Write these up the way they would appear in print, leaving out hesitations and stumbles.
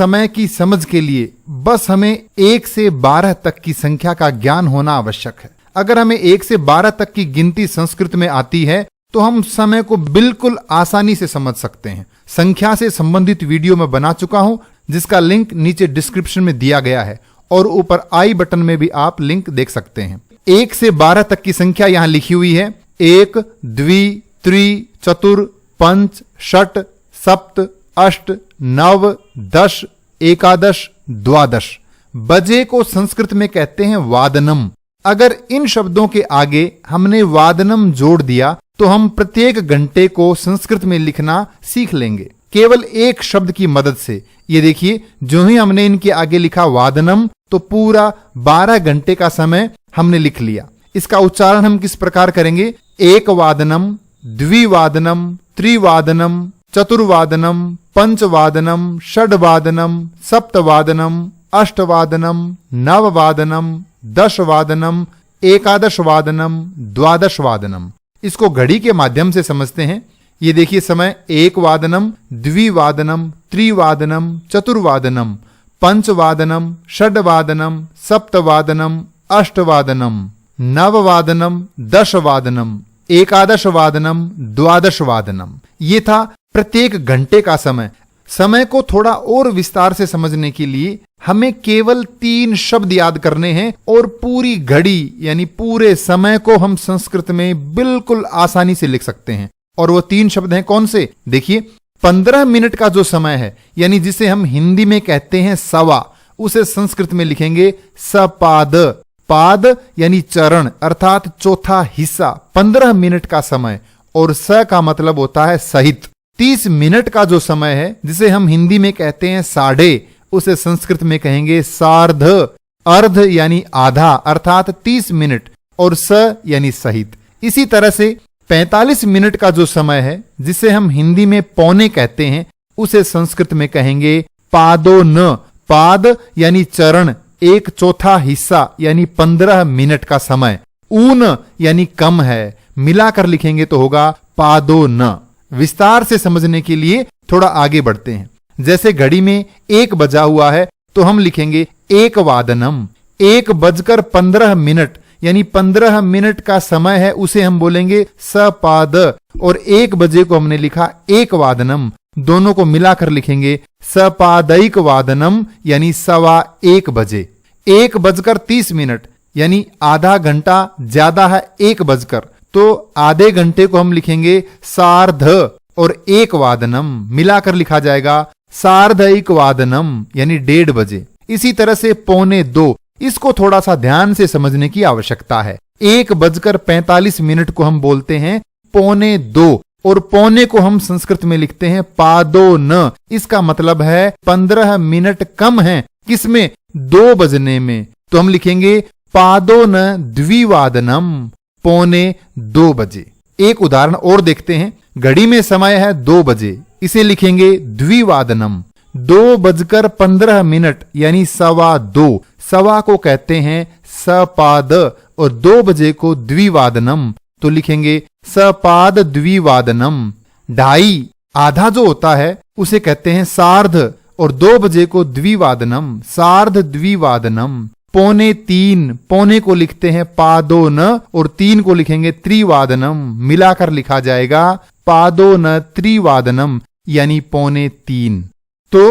समय की समझ के लिए बस हमें 1 से 12 तक की संख्या का ज्ञान होना आवश्यक है। अगर हमें 1 से 12 तक की गिनती संस्कृत में आती है तो हम समय को बिल्कुल आसानी से समझ सकते हैं। संख्या से संबंधित वीडियो मैं बना चुका हूं, जिसका लिंक नीचे डिस्क्रिप्शन में दिया गया है और ऊपर आई बटन में भी आप लिंक देख सकते हैं। 1 से 12 तक की संख्या यहां लिखी हुई है। 1, द्वि, त्रि, चतुर, पंच, षट, सप्त, अष्ट, नव, 10, एकादश, द्वादश। बजे को संस्कृत में कहते हैं वादनम। अगर इन शब्दों के आगे हमने वादनम जोड़ दिया तो हम प्रत्येक घंटे को संस्कृत में लिखना सीख लेंगे, केवल एक शब्द की मदद से। ये देखिए, जो ही हमने इनके आगे लिखा वादनम तो पूरा 12 घंटे का समय हमने लिख लिया। इसका उच्चारण हम किस प्रकार करेंगे? 1 वादनम, द्विवादनम, त्रिवादनम, चतुर्वादनम, पंचवादनम, षड्वादनम, सप्तवादनम, अष्टवादनम, नववादनम, 10 वादनम, एकादश वादनम, द्वादश वादनम। इसको घड़ी के माध्यम से समझते हैं। ये देखिए, समय 1 वादनम, द्विवादनम, त्रिवादनम, चतुर्वादनम, पंचवादनम, षड्वादनम, सप्तवादनम, अष्टवादनम, नववादनम, 10 वादनम, एकादश वादनम, द्वादश वादनम। ये था प्रत्येक घंटे का समय। समय को थोड़ा और विस्तार से समझने के लिए हमें केवल 3 शब्द याद करने हैं और पूरी घड़ी यानी पूरे समय को हम संस्कृत में बिल्कुल आसानी से लिख सकते हैं। और वो 3 शब्द हैं कौन से? देखिए, 15 मिनट का जो समय है, यानी जिसे हम हिंदी में कहते हैं सवा, उसे संस्कृत में लिखेंगे सपाद। पाद यानी चरण अर्थात चौथा हिस्सा, 15 मिनट का समय। और स का मतलब होता है सहित। 30 मिनट का जो समय है, जिसे हम हिंदी में कहते हैं साढ़े, उसे संस्कृत में कहेंगे सार्ध। अर्ध यानी आधा अर्थात 30 मिनट और स यानी सहित। इसी तरह से 45 मिनट का जो समय है, जिसे हम हिंदी में पौने कहते हैं, उसे संस्कृत में कहेंगे पादो न। पाद यानी चरण, 1/4 हिस्सा यानी 15 मिनट का समय। ऊन यानी कम है, मिलाकर लिखेंगे तो होगा पादो न। विस्तार से समझने के लिए थोड़ा आगे बढ़ते हैं। जैसे घड़ी में 1 बजा हुआ है तो हम लिखेंगे 1 वादनम। 1:15 यानी 15 मिनट का समय है, उसे हम बोलेंगे सपाद। और 1 बजे को हमने लिखा 1 वादनम, दोनों को मिलाकर लिखेंगे सपादैक वादनम यानी 1:15 बजे। 1:30 यानी आधा घंटा ज्यादा है 1 बजकर, तो आधे घंटे को हम लिखेंगे सार्ध और 1 वादनम, मिलाकर लिखा जाएगा सार्धैक वादनम यानी 1:30 बजे। इसी तरह से 1:45, इसको थोड़ा सा ध्यान से समझने की आवश्यकता है। 1:45 को हम बोलते हैं 1:45 और पौने को हम संस्कृत में लिखते हैं पादो न। इसका मतलब है 15 मिनट कम है, किसमें? 2 बजने में। तो हम लिखेंगे पादो न द्विवादनम, 1:45 बजे। एक उदाहरण और देखते हैं। घड़ी में समय है 2 बजे, इसे लिखेंगे द्विवादनम। 2:15 यानी 2:15। सवा को कहते हैं सपाद और 2 बजे को द्विवादनम, तो लिखेंगे सपाद द्विवादनम। 2:30 आधा जो होता है उसे कहते हैं सार्ध और 2 बजे को द्विवादनम, सार्ध द्विवादनम। 2:45 पौने को लिखते हैं पादो न और 3 को लिखेंगे त्रिवादनम, मिलाकर लिखा जाएगा पादो न त्रिवादनम यानी 2:45। तो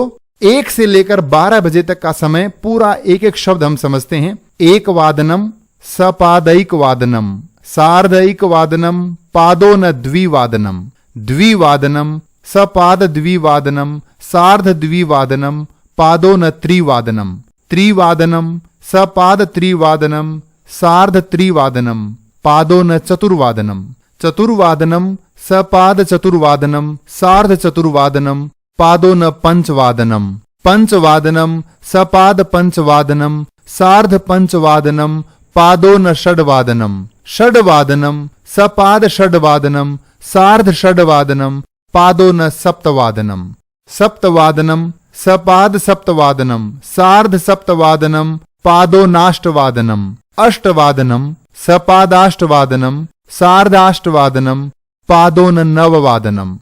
1 से लेकर 12 बजे तक का समय पूरा एक एक शब्द हम समझते हैं। 1 वादनम, सपादैक वादनम, सार्धैक वादनम, पादो न द्विवादनम, द्विवादनम, सपाद द्विवादनम, सार्ध द्विवादनम, पादो न त्रिवादनम, त्रिवादनम, सपाद त्रिवादनम, सार्ध त्रिवादनम, पादो न चतुर्वादनम, चतुर्वादनम, सपाद चतुर्वादनम, सार्ध चतुर्वादनम, पादो न पंचवादनम, पंचवादनम, सपाद पंचवादनम, सार्ध पंचवादनम, पादो न षड्वादनम, षड्वादनम, सपाद षड्वादनम, सार्ध षड्वादनम, पादो न सप्तवादनम, सप्तवादनम, सपाद सप्तवादनम, सार्ध सप्तवादनम, पादो नाष्टवादनम, अष्टवादनम, सपादाष्टवादनम, सार्धाष्टवादनम, पादो न नववादनम,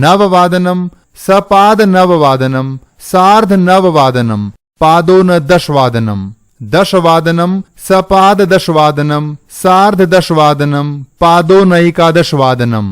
नववादनम, सपाद नववादनम, सार्धनववादनम पादोनदशवादनम दशवादनम सपाददशवादनम सार्धदशवादनम पादोनैकादशवादनम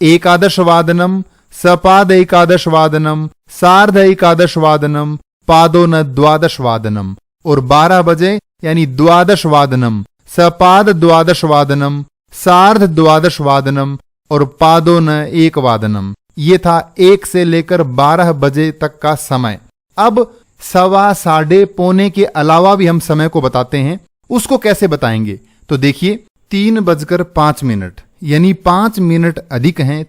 एकादशवादनम सपादैकादशवादनम सार्धैकादशवादनम पादोनद्वादशवादनम और 12 बजे यानी द्वादशवादनम सपाद द्वादशवादनम सार्ध द्वादशवादनम और पादोन एकवादनम। ये था 1 से लेकर 12 बजे तक का समय। अब सवा, साढ़े, पौने के अलावा भी हम समय को बताते हैं। उसको कैसे बताएंगे? तो देखिए 3:05 यानी 5 मिनट अधिक हैं।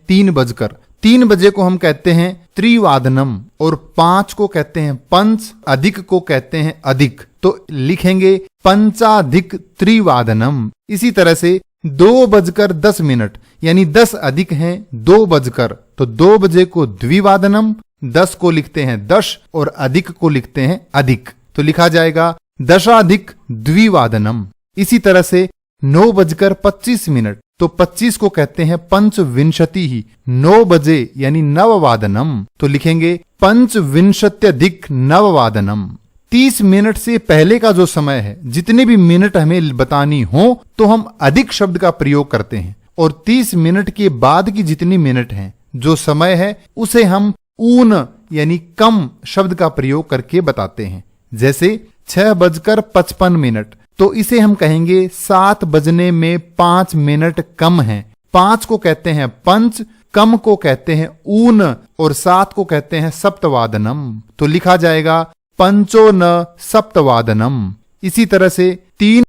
3 बजे को हम कहते हैं त्रिवादनम और 5 को कहते हैं पंच, अधिक को कहते हैं अधिक, तो लिखेंगे पंचाधिक त्रिवादनम। इसी तरह से 2:10 यानी 10 अधिक हैं 2 बजकर, तो 2 बजे को द्विवादनम, 10 को लिखते हैं दश और अधिक को लिखते हैं अधिक, तो लिखा जाएगा दशाधिक द्विवादनम। इसी तरह से 9:25 तो 25 को कहते हैं पंचविंशति ही, 9 बजे यानी नववादनम, तो लिखेंगे पंचविंशत्यधिक नववादनम। 30 मिनट से पहले का जो समय है, जितने भी मिनट हमें बतानी हो तो हम अधिक शब्द का प्रयोग करते हैं, और 30 मिनट के बाद की जितनी मिनट हैं, जो समय है, उसे हम ऊन यानी कम शब्द का प्रयोग करके बताते हैं। जैसे 6:55 तो इसे हम कहेंगे 7 बजने में 5 मिनट कम हैं। 5 को कहते हैं पंच, कम को कहते हैं ऊन और 7 को कहते हैं सप्तवादनम, तो लिखा जाएगा पंचो न सप्तवादनम। इसी तरह से 3